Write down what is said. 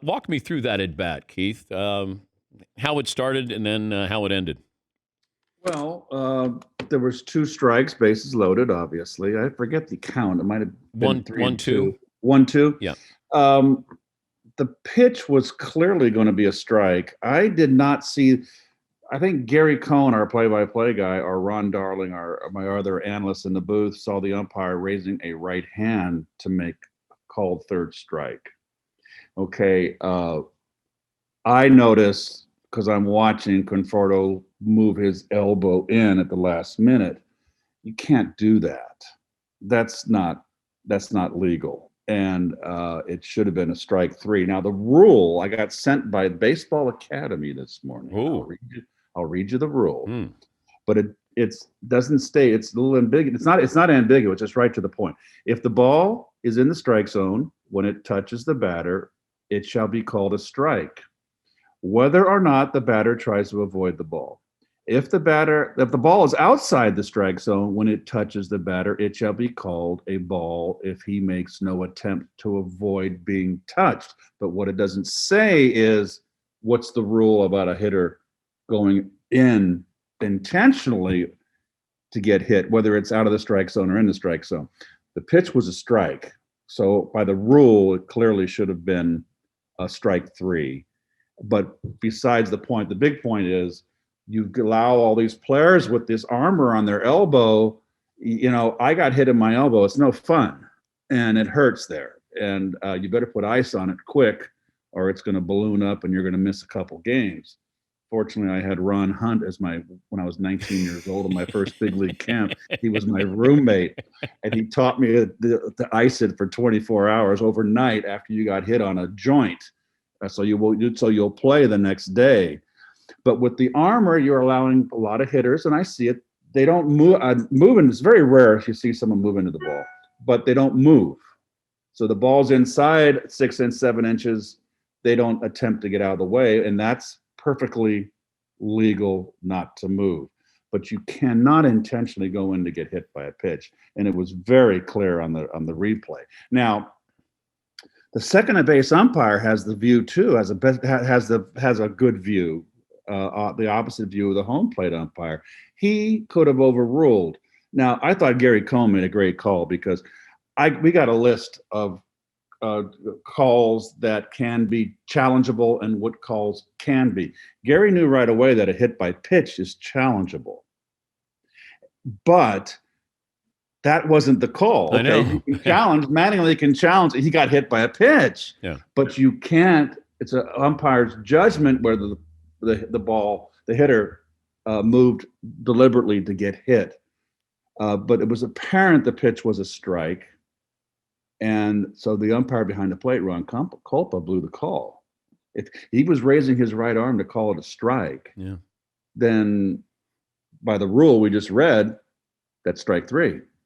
walk me through that at bat, Keith. How it started and then how it ended. Well, there was two strikes, bases loaded. Obviously, I forget the count. It might have been One, three one, and two. two. 1-2. Yeah. Um, the pitch was clearly going to be a strike. I did not see. I think Gary Cohn, our play-by-play guy, or Ron Darling, my other analyst in the booth, saw the umpire raising a right hand to make called third strike. Okay, I noticed because I'm watching Conforto move his elbow in at the last minute. You can't do that. That's not legal, and it should have been a strike three. Now the rule I got sent by Baseball Academy this morning. I'll read you the rule, but it doesn't state. It's a little ambiguous. It's not ambiguous. It's right to the point. If the ball is in the strike zone when it touches the batter, it shall be called a strike, whether or not the batter tries to avoid the ball. If the ball is outside the strike zone when it touches the batter, it shall be called a ball if he makes no attempt to avoid being touched. But what it doesn't say is what's the rule about a hitter going in intentionally to get hit, whether it's out of the strike zone or in the strike zone. The pitch was a strike. So by the rule, it clearly should have been a strike three. But besides the point, the big point is you allow all these players with this armor on their elbow. You know, I got hit in my elbow. It's no fun, and it hurts there. And you better put ice on it quick, or it's going to balloon up, and you're going to miss a couple games. Fortunately, I had Ron Hunt when I was 19 years old in my first big league camp. He was my roommate, and he taught me to ice it for 24 hours overnight after you got hit on a joint. So you'll play the next day. But with the armor, you're allowing a lot of hitters, and I see it. They don't move. Moving is very rare if you see someone move into the ball, but they don't move. So the ball's inside 6 and 7 inches. They don't attempt to get out of the way, and that's perfectly legal not to move. But you cannot intentionally go in to get hit by a pitch, and it was very clear on the replay. Now, the second base umpire has the view too, has a good view, the opposite view of the home plate umpire. He could have overruled. Now, I thought Gary Cohn made a great call because we got a list of calls that can be challengeable and what calls can be. Gary knew right away that a hit by pitch is challengeable, but that wasn't the call. Okay, you can challenge. Mattingly can challenge. He got hit by a pitch. Yeah. But you can't. It's an umpire's judgment whether the hitter moved deliberately to get hit. But it was apparent the pitch was a strike, and so the umpire behind the plate, Ron Culpa, blew the call. If he was raising his right arm to call it a strike, then by the rule we just read, that's strike three.